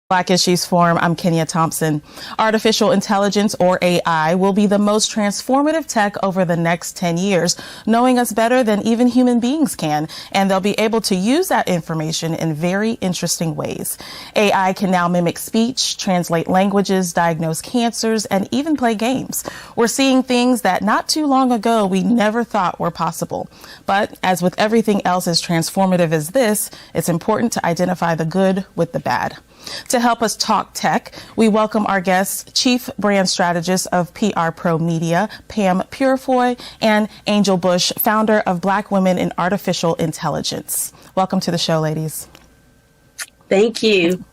Black Issues Forum. I'm Kenya Thompson. Artificial intelligence, or AI, will be the most transformative tech over the next 10 years, knowing us better than even human beings can, and they'll be able to use that information in very interesting ways. AI can now mimic speech, translate languages, diagnose cancers, and even play games. We're seeing things that not too long ago we never thought were possible. But as with everything else as transformative as this, it's important to identify the good with the bad. To help us talk tech, we welcome our guests, Chief Brand Strategist of PR Pro Media, Pam Purifoy, and Angel Bush, founder of Black Women in Artificial Intelligence. Welcome to the show, ladies. Thank you.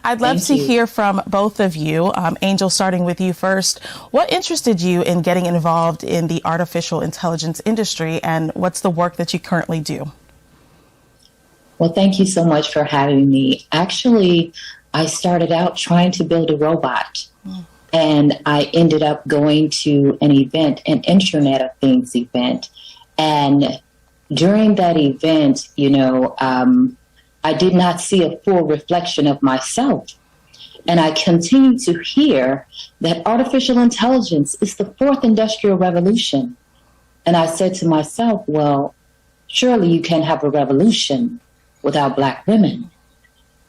I'd love to hear from both of you. Angel, starting with you first. What interested you in getting involved in the artificial intelligence industry, and what's the work that you currently do? Well, thank you so much for having me. Actually, I started out trying to build a robot, and I ended up going to an event, an Internet of Things event. And during that event, I did not see a full reflection of myself. And I continue to hear that artificial intelligence is the fourth industrial revolution. And I said to myself, well, surely you can have a revolution without Black women.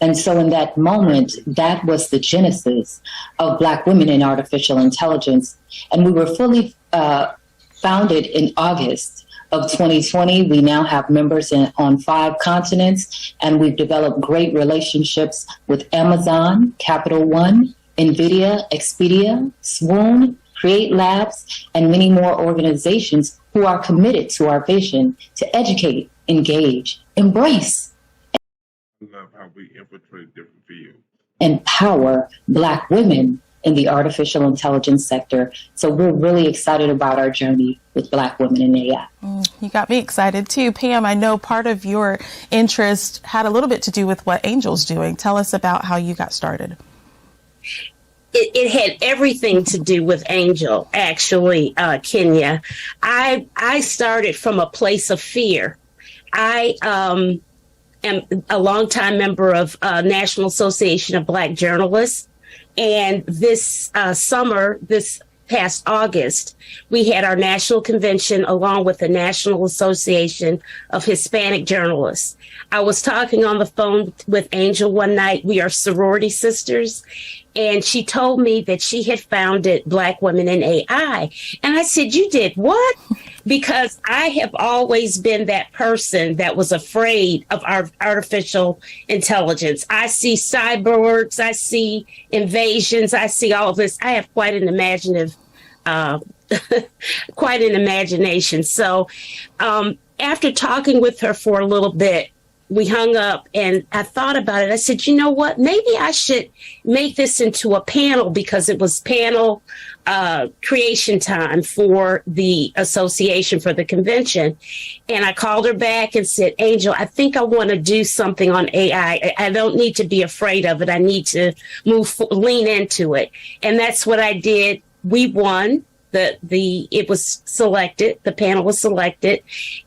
And so in that moment, that was the genesis of Black Women in Artificial Intelligence. And we were fully founded in August of 2020. We now have members on 5 continents, and we've developed great relationships with Amazon, Capital One, NVIDIA, Expedia, Swoon, Create Labs, and many more organizations who are committed to our vision to educate, engage, embrace, love how we infiltrate different fields. Empower Black women in the artificial intelligence sector. So we're really excited about our journey with Black women in AI. You got me excited too. Pam, I know part of your interest had a little bit to do with what Angel's doing. Tell us about how you got started. It had everything to do with Angel, actually, Kenya. I started from a place of fear. I am a longtime member of National Association of Black Journalists. And this summer, this past August, we had our national convention along with the National Association of Hispanic Journalists. I was talking on the phone with Angel one night. We are sorority sisters. And she told me that she had founded Black Women in AI. And I said, you did what? Because I have always been that person that was afraid of our artificial intelligence. I see cyborgs, I see invasions, I see all of this. I have quite an imaginative, quite an imagination. So after talking with her for a little bit, we hung up and I thought about it. I said, you know what? Maybe I should make this into a panel, because it was panel creation time for the association, for the convention. And I called her back and said, Angel, I think I want to do something on AI. I don't need to be afraid of it. I need to lean into it. And that's what I did. We won. It was selected. The panel was selected.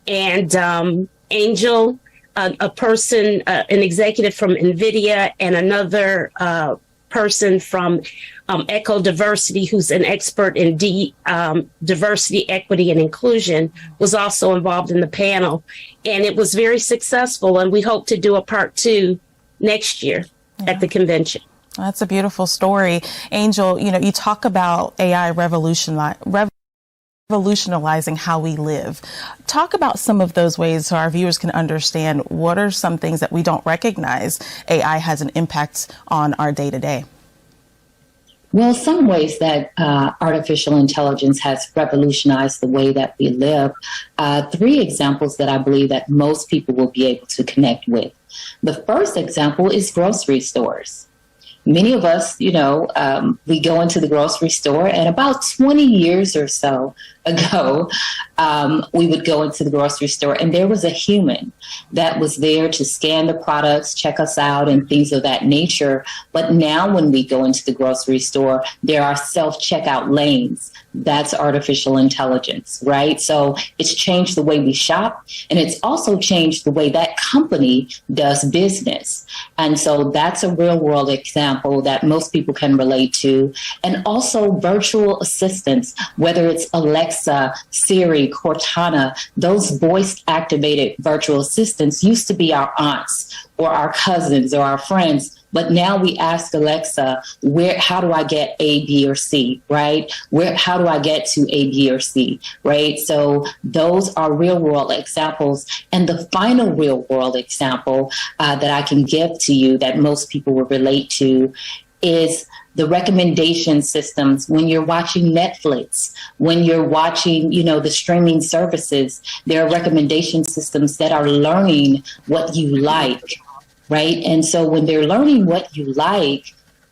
And Angel, a person, an executive from NVIDIA, and another person from Echo Diversity, who's an expert in diversity, equity, and inclusion, was also involved in the panel. And it was very successful. And we hope to do a part 2 next year at the convention. That's a beautiful story. Angel, you talk about AI revolutionizing how we live. Talk about some of those ways so our viewers can understand what are some things that we don't recognize AI has an impact on our day-to-day. Well, some ways that artificial intelligence has revolutionized the way that we live. 3 examples that I believe that most people will be able to connect with. The first example is grocery stores. Many of us, we go into the grocery store, and about 20 years or so ago, we would go into the grocery store and there was a human that was there to scan the products, check us out, and things of that nature. But now when we go into the grocery store, there are self-checkout lanes. That's artificial intelligence, right? So it's changed the way we shop, and it's also changed the way that company does business. And so that's a real world example that most people can relate to. And also virtual assistants, whether it's Alexa, Siri, Cortana, those voice activated virtual assistants used to be our aunts or our cousins or our friends. But now we ask Alexa, how do I get A, B, or C, right? How do I get to A, B, or C, right? So those are real world examples. And the final real world example that I can give to you that most people will relate to is the recommendation systems when you're watching Netflix, when you're watching, the streaming services. There are recommendation systems that are learning what you like, right? And so when they're learning what you like,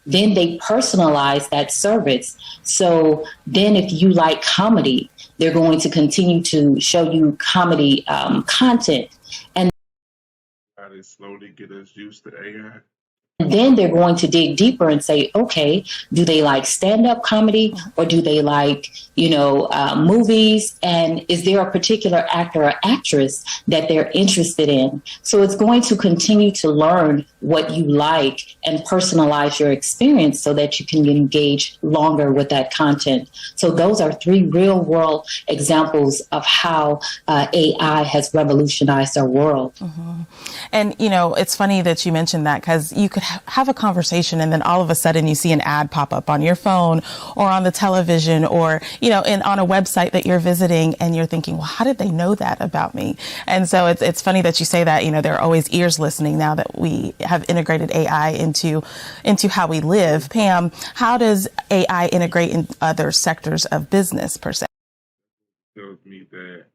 then they personalize that service. So then if you like comedy, they're going to continue to show you comedy content. And How they slowly get us used to AI. then they're going to dig deeper and say, okay, do they like stand-up comedy or do they like, movies? And is there a particular actor or actress that they're interested in? So it's going to continue to learn what you like and personalize your experience so that you can engage longer with that content. So those are 3 real world examples of how AI has revolutionized our world. Mm-hmm. And, it's funny that you mentioned that because you could have a conversation and then all of a sudden you see an ad pop up on your phone or on the television or, on a website that you're visiting and you're thinking, well, how did they know that about me? And so it's funny that you say that, there are always ears listening now that we have integrated AI into how we live. Pam, how does AI integrate in other sectors of business per se? Tells me that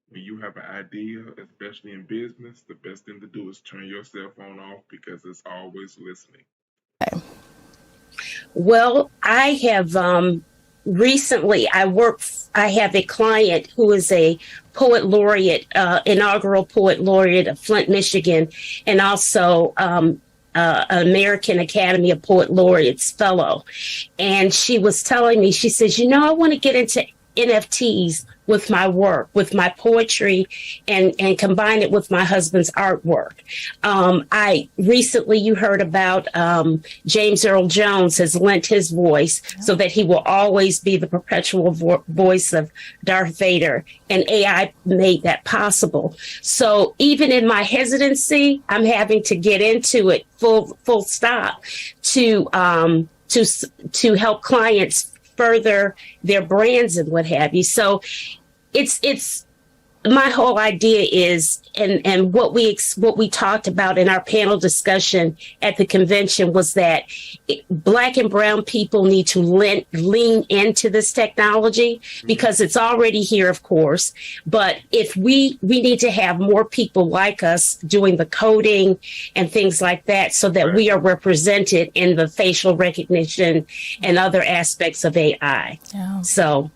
when you have an idea, especially in business, the best thing to do is turn your cell phone off because it's always listening. Okay. Well, I have recently, I have a client who is a poet laureate, inaugural poet laureate of Flint, Michigan, and also American Academy of Poet Laureates fellow. And she was telling me, she says, I want to get into NFTs with my work, with my poetry, and combine it with my husband's artwork. I recently, you heard about James Earl Jones has lent his voice so that he will always be the perpetual voice of Darth Vader, and AI made that possible. So even in my hesitancy, I'm having to get into it full stop to help clients further their brands and what have you. So it's my whole idea is, and what we talked about in our panel discussion at the convention was that Black and brown people need to lean into this technology because it's already here, of course. But if we need to have more people like us doing the coding and things like that so that we are represented in the facial recognition and other aspects of AI. Yeah. So.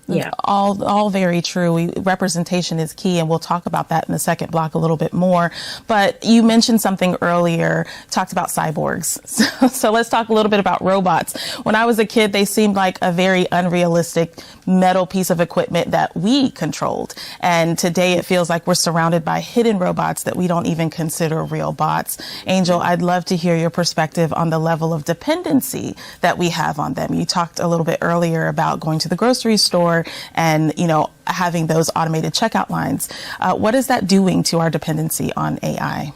Yeah, all very true. Representation is key, and we'll talk about that in the second block a little bit more. But you mentioned something earlier, talked about cyborgs. So let's talk a little bit about robots. When I was a kid, they seemed like a very unrealistic metal piece of equipment that we controlled. And today it feels like we're surrounded by hidden robots that we don't even consider real bots. Angel, I'd love to hear your perspective on the level of dependency that we have on them. You talked a little bit earlier about going to the grocery store and, having those automated checkout lines. What is that doing to our dependency on AI?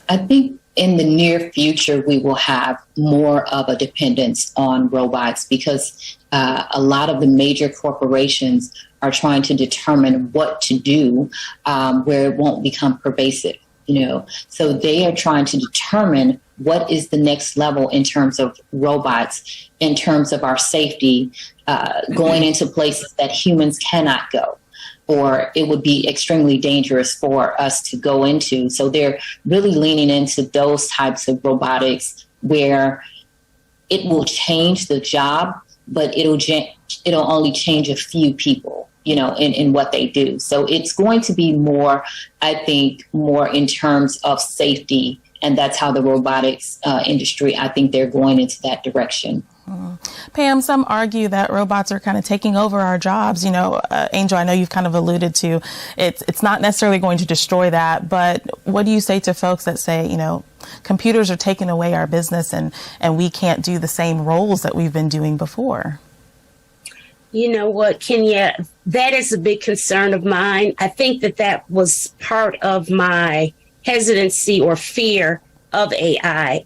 I think in the near future, we will have more of a dependence on robots because a lot of the major corporations are trying to determine what to do where it won't become pervasive. So they are trying to determine what is the next level in terms of robots, in terms of our safety, going into places that humans cannot go, or it would be extremely dangerous for us to go into. So they're really leaning into those types of robotics where it will change the job, but it'll it'll only change a few people, in what they do. So it's going to be more, I think, more in terms of safety. And that's how the robotics industry, I think they're going into that direction. Pam, some argue that robots are kind of taking over our jobs. Angel, I know you've kind of alluded to it's not necessarily going to destroy that. But what do you say to folks that say, computers are taking away our business and we can't do the same roles that we've been doing before? You know what, Kenya, that is a big concern of mine. I think that was part of my hesitancy or fear of AI.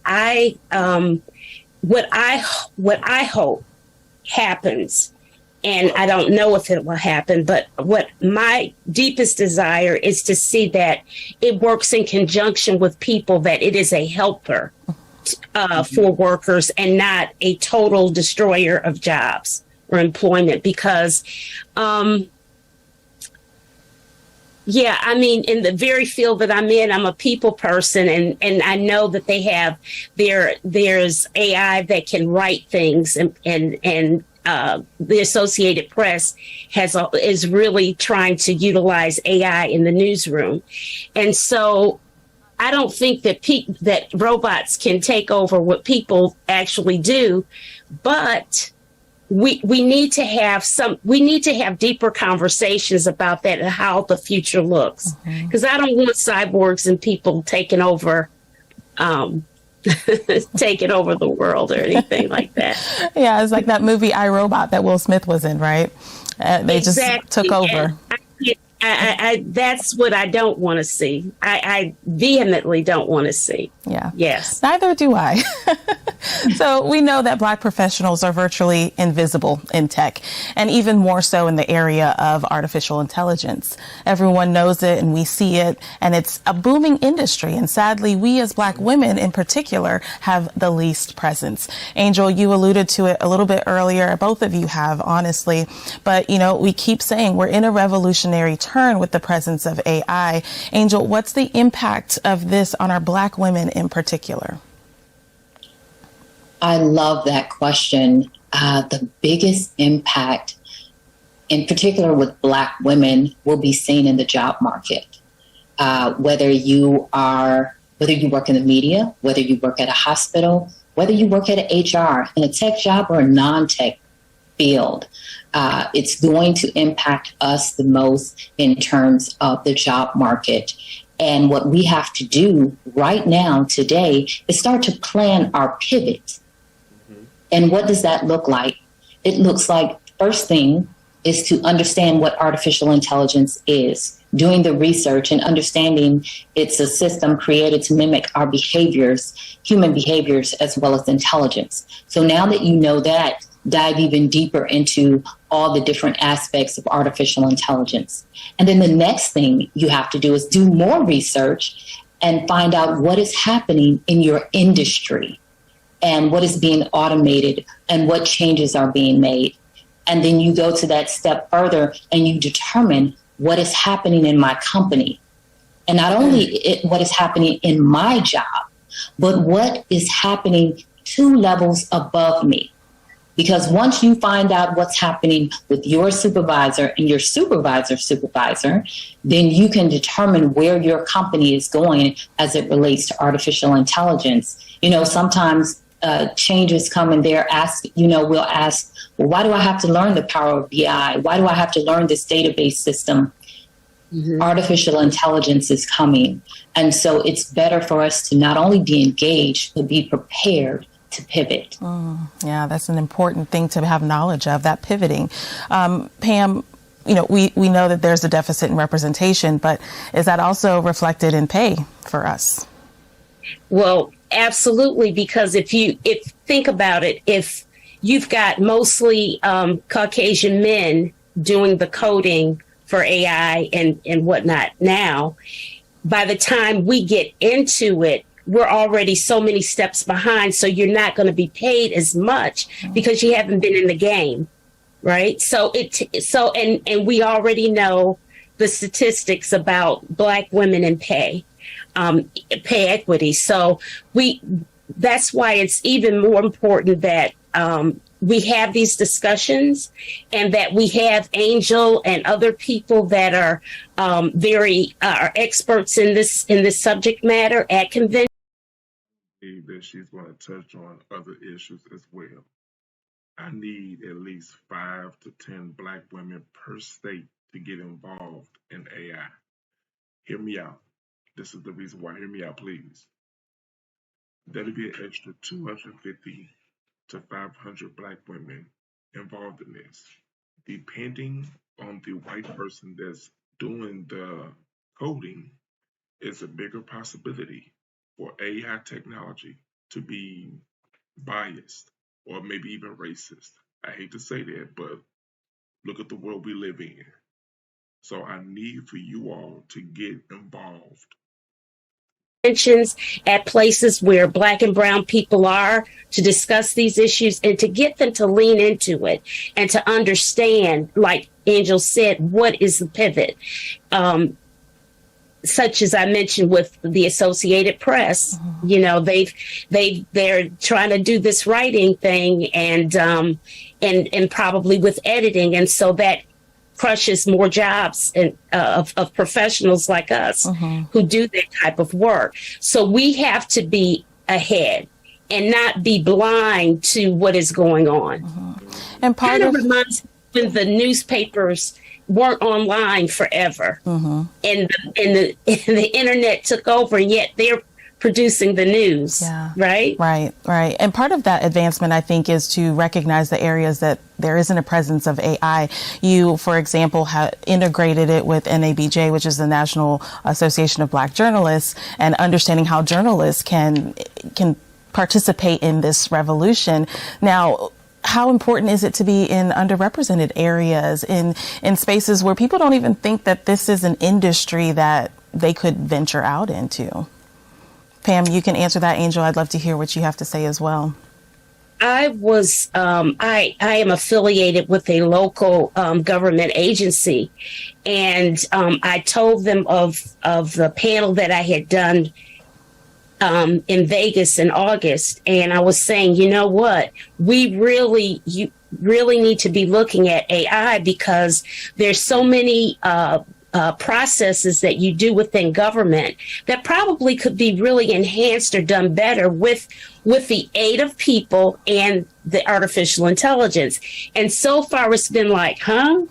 What I hope happens, and I don't know if it will happen, but what my deepest desire is to see that it works in conjunction with people, that it is a helper for workers and not a total destroyer of jobs or employment. Because, in the very field that I'm in, I'm a people person, and I know that they have there's AI that can write things, and the Associated Press is really trying to utilize AI in the newsroom. And so I don't think that robots can take over what people actually do, but we need to have deeper conversations about that and how the future looks. Because I don't want cyborgs and people taking over the world or anything like that. Yeah, it's like that movie I, Robot that Will Smith was in, right? They just took over. That's what I don't want to see. I vehemently don't want to see. Yeah. Yes. Neither do I. So we know that Black professionals are virtually invisible in tech, and even more so in the area of artificial intelligence. Everyone knows it and we see it, and it's a booming industry. And sadly, we as Black women in particular have the least presence. Angel, you alluded to it a little bit earlier. Both of you have, honestly. But, we keep saying we're in a revolutionary turn with the presence of AI. Angel, what's the impact of this on our Black women in particular? I love that question. The biggest impact, in particular with Black women, will be seen in the job market. Whether you work in the media, whether you work at a hospital, whether you work at an HR, in a tech job or a non-tech field, it's going to impact us the most in terms of the job market. And what we have to do right now, today, is start to plan our pivot. And what does that look like? It looks like, first thing is to understand what artificial intelligence is, doing the research and understanding it's a system created to mimic our behaviors, human behaviors, as well as intelligence. So now that you know that, dive even deeper into all the different aspects of artificial intelligence. And then the next thing you have to do is do more research and find out what is happening in your industry and what is being automated and what changes are being made. And then you go to that step further and you determine what is happening in my company. And not only what is happening in my job, but what is happening 2 levels above me. Because once you find out what's happening with your supervisor and your supervisor's supervisor, then you can determine where your company is going as it relates to artificial intelligence. Sometimes changes come and we'll ask, well, why do I have to learn the power of BI? Why do I have to learn this database system? Mm-hmm. Artificial intelligence is coming. And so it's better for us to not only be engaged, but be prepared to pivot. Yeah, that's an important thing to have knowledge of, that pivoting. Pam, we know that there's a deficit in representation, but is that also reflected in pay for us? Well, absolutely, because if think about it, if you've got mostly Caucasian men doing the coding for AI and whatnot now, by the time we get into it, we're already so many steps behind. So you're not going to be paid as much because you haven't been in the game, right? And we already know the statistics about Black women in pay equity. So that's why it's even more important that we have these discussions, and that we have Angel and other people that are are experts in this subject matter at convention. That she's going to touch on other issues as well. I need at least 5 to 10 Black women per state to get involved in AI. Hear me out. This is the reason why. Hear me out, please. That'll be an extra 250 to 500 Black women involved in this. Depending on the white person that's doing the coding, it's a bigger possibility for AI technology to be biased or maybe even racist. I hate to say that, but look at the world we live in. So I need for you all to get involved. At places where Black and brown people are, to discuss these issues and to get them to lean into it and to understand, like Angel said, what is the pivot? Such as I mentioned with the Associated Press, you know, they're trying to do this writing thing and probably with editing, and so that crushes more jobs and of professionals like us who do that type of work. So we have to be ahead and not be blind to what is going on. And part of reminds me when the newspapers weren't online forever, and the internet took over, and yet they're producing the news. Right. And part of that advancement, I think, is to recognize the areas that there isn't a presence of AI. You, for example, have integrated it with NABJ, which is the National Association of Black Journalists, and understanding how journalists can participate in this revolution. Now, how important is it to be in underrepresented areas, in spaces where people don't even think that this is an industry that they could venture out into? Pam, you can answer that. Angel, I'd love to hear what you have to say as well. I was, I am affiliated with a local government agency, and I told them of the panel that I had done in Vegas in August, and I was saying, you know what, you really need to be looking at AI, because there's so many processes that you do within government that probably could be really enhanced or done better with the aid of people and the artificial intelligence. And so far it's been like,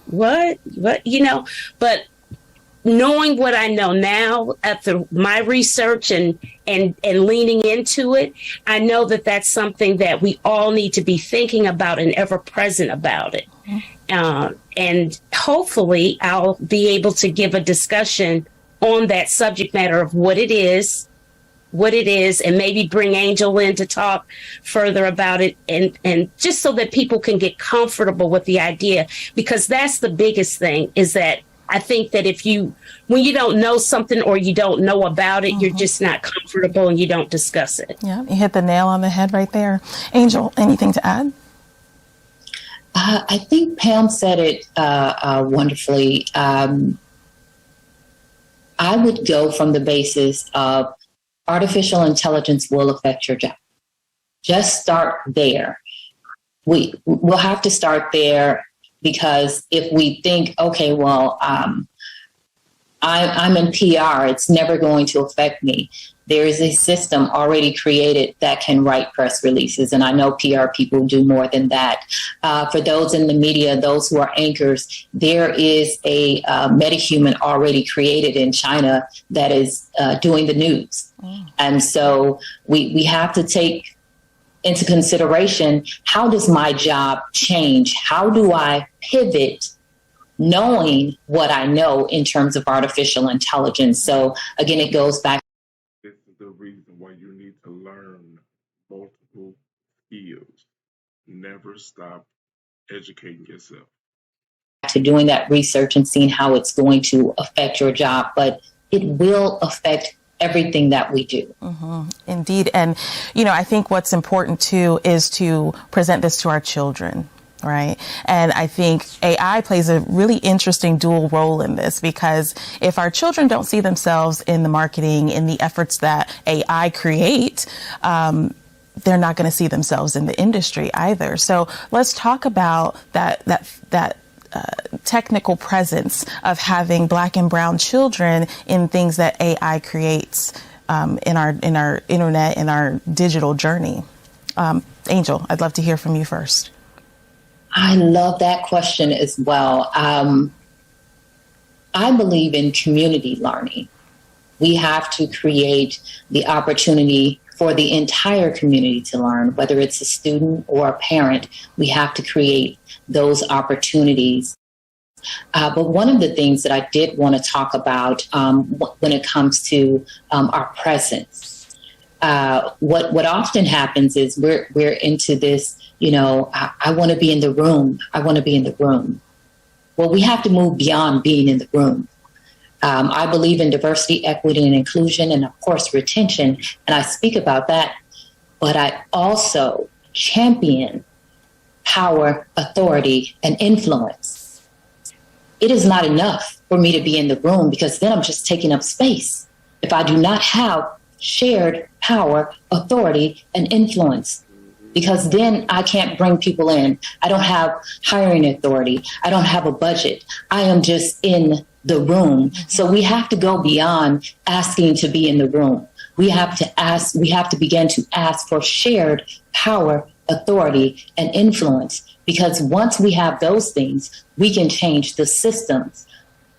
what, you know, but knowing what I know now after my research and leaning into it, I know that that's something that we all need to be thinking about and ever present about it. And hopefully I'll be able to give a discussion on that subject matter of what it is, and maybe bring Angel in to talk further about it, and just so that people can get comfortable with the idea, because that's the biggest thing, is that I think that when you don't know something or you don't know about it, you're just not comfortable and you don't discuss it. Yeah, you hit the nail on the head right there. Angel, anything to add? I think Pam said it wonderfully. I would go from the basis of artificial intelligence will affect your job. Just start there. We'll have to start there, because if we think, okay, well, I'm in PR, it's never going to affect me. There is a system already created that can write press releases, and I know PR people do more than that. For those in the media, those who are anchors, there is a metahuman already created in China that is doing the news. And so we have to take into consideration, how does my job change? How do I pivot, knowing what I know in terms of artificial intelligence? So again, it goes back. This is the reason why you need to learn multiple skills. Never stop educating yourself. To doing that research and seeing how it's going to affect your job, but it will affect everything that we do. Indeed. And, you know, I think what's important too is to present this to our children. Right. And I think AI plays a really interesting dual role in this, because if our children don't see themselves in the marketing, in the efforts that AI create, they're not going to see themselves in the industry either. So let's talk about that technical presence of having Black and brown children in things that AI creates in our internet, in our digital journey. Angel, I'd love to hear from you first. I love that question as well. I believe in community learning. We have to create the opportunity for the entire community to learn, whether it's a student or a parent. We have to create those opportunities. But one of the things that I did want to talk about when it comes to our presence, what often happens is we're into this, I want to be in the room. I want to be in the room. Well, we have to move beyond being in the room. I believe in diversity, equity, and inclusion, and of course, retention. And I speak about that, but I also champion power, authority, and influence. It is not enough for me to be in the room because then I'm just taking up space. If I do not have shared power, authority, and influence, because then I can't bring people in. I don't have hiring authority. I don't have a budget. I am just in the room. So we have to go beyond asking to be in the room. We have to begin to ask for shared power, authority, and influence. Because once we have those things, we can change the systems.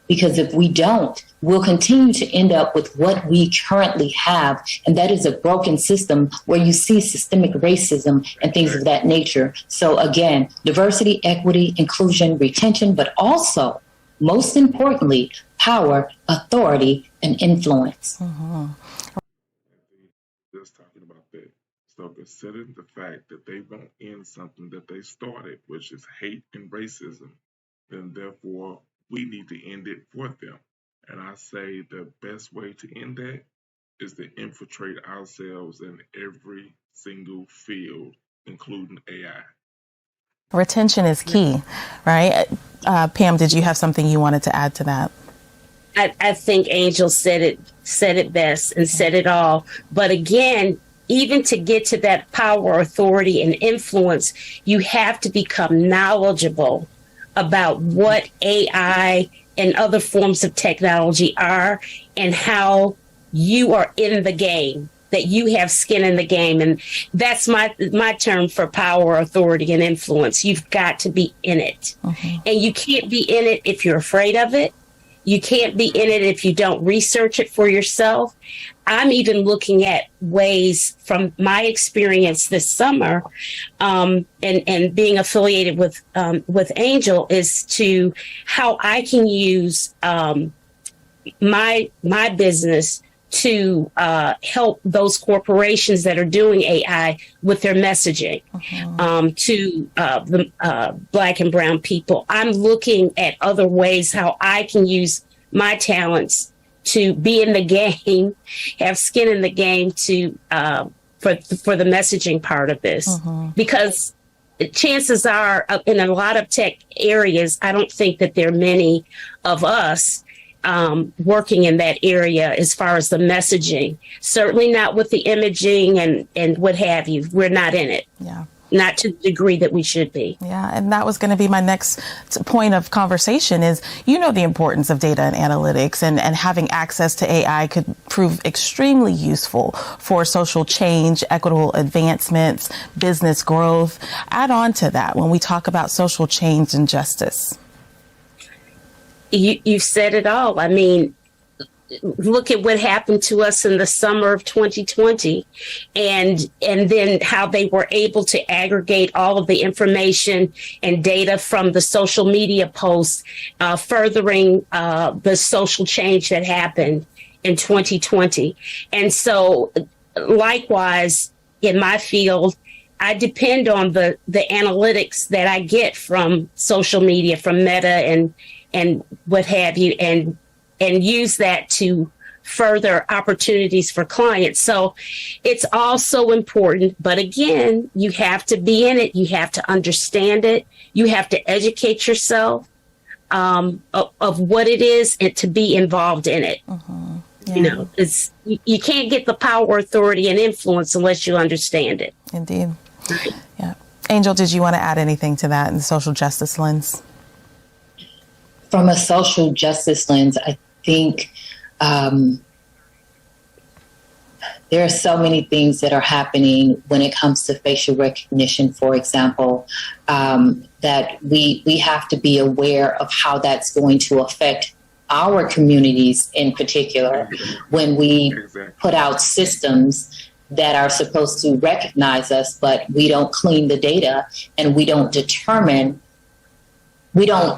Because if we don't, we'll continue to end up with what we currently have. And that is a broken system where you see systemic racism and things of that nature. So again, diversity, equity, inclusion, retention, but also, most importantly, power, authority, and influence. Mm-hmm. Just talking about that. So considering the fact that they won't end something that they started, which is hate and racism, then therefore we need to end it for them. And I say the best way to end that is to infiltrate ourselves in every single field, including AI. Retention is key, right? Pam, did you have something you wanted to add to that? I think Angel said it best and said it all. But again, even to get to that power, authority, and influence, you have to become knowledgeable about what AI and other forms of technology are and how you are in the game, that you have skin in the game. And that's my term for power, authority, and influence. You've got to be in it. Mm-hmm. And you can't be in it if you're afraid of it. You can't be in it if you don't research it for yourself. I'm even looking at ways from my experience this summer, and being affiliated with Angel, is to how I can use my business to help those corporations that are doing AI with their messaging, to the Black and brown people. I'm looking at other ways how I can use my talents to be in the game, have skin in the game to for the messaging part of this, because chances are in a lot of tech areas, I don't think that there are many of us working in that area as far as the messaging. Certainly not with the imaging and what have you. We're not in it. Yeah. Not to the degree that we should be. Yeah, and that was going to be my next point of conversation is, the importance of data and analytics, and having access to AI could prove extremely useful for social change, equitable advancements, business growth. Add on to that when we talk about social change and justice. You've said it all. I mean, look at what happened to us in the summer of 2020 and then how they were able to aggregate all of the information and data from the social media posts, furthering the social change that happened in 2020. And so likewise, in my field, I depend on the analytics that I get from social media, from Meta and what have you, and use that to further opportunities for clients. So it's also important. But again, you have to be in it. You have to understand it. You have to educate yourself of what it is and to be involved in it. Yeah. It's you can't get the power, authority, and influence unless you understand it. Indeed. Right. Yeah. Angel, did you want to add anything to that in the social justice lens? From a social justice lens, I think there are so many things that are happening when it comes to facial recognition, for example, that we have to be aware of how that's going to affect our communities in particular when we put out systems that are supposed to recognize us, but we don't clean the data and we don't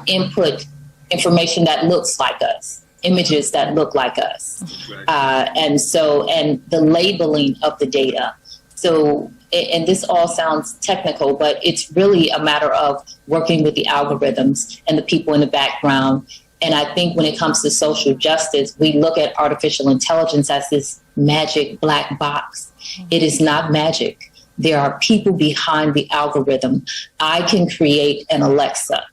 input information that looks like us, images that look like us. And the labeling of the data. So, and this all sounds technical, but it's really a matter of working with the algorithms and the people in the background. And I think when it comes to social justice, we look at artificial intelligence as this magic black box. It is not magic. There are people behind the algorithm. I can create an Alexa.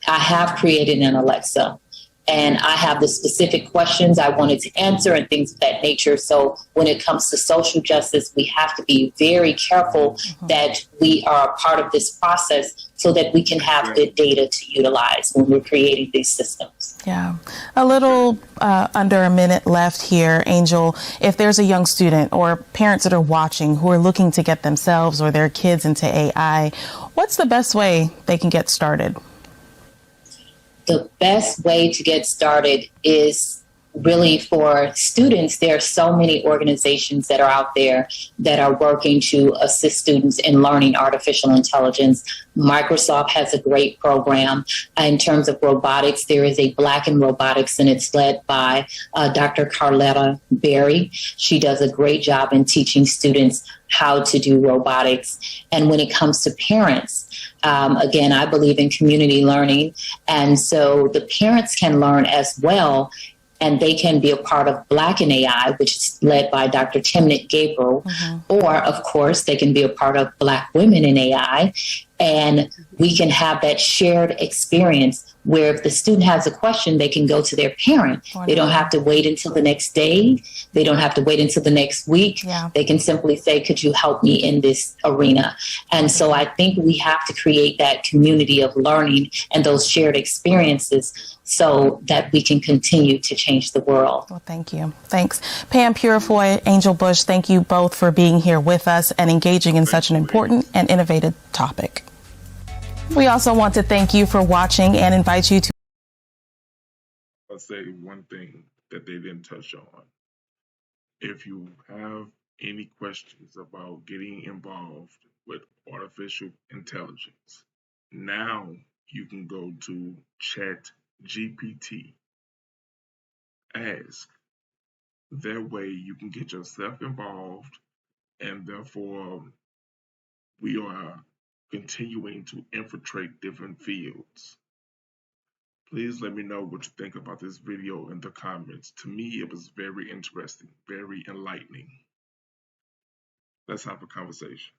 I have created an Alexa, and I have the specific questions I wanted to answer and things of that nature. So when it comes to social justice, we have to be very careful that we are a part of this process so that we can have good data to utilize when we're creating these systems. Yeah. A little under a minute left here, Angel. If there's a young student or parents that are watching who are looking to get themselves or their kids into AI, what's the best way they can get started? The best way to get started is really for students. There are so many organizations that are out there that are working to assist students in learning artificial intelligence. Microsoft has a great program. In terms of robotics, there is a Black in Robotics, and it's led by Dr. Carletta Berry. She does a great job in teaching students how to do robotics. And when it comes to parents, again, I believe in community learning. And so the parents can learn as well, and they can be a part of Black in AI, which is led by Dr. Timnit Gabriel. Or, of course, they can be a part of Black Women in AI. And we can have that shared experience where if the student has a question, they can go to their parent. They don't have to wait until the next day. They don't have to wait until the next week. Yeah. They can simply say, could you help me in this arena? And so I think we have to create that community of learning and those shared experiences so that we can continue to change the world. Well, thank you. Thanks. Pam Purifoy, Angel Bush, thank you both for being here with us and engaging in such an important and innovative topic. We also want to thank you for watching and invite you to. I'll say one thing that they didn't touch on. If you have any questions about getting involved with artificial intelligence, now you can go to Chat GPT. Ask. That way you can get yourself involved, and therefore we are continuing to infiltrate different fields. Please let me know what you think about this video in the comments. To me, it was very interesting, very enlightening. Let's have a conversation.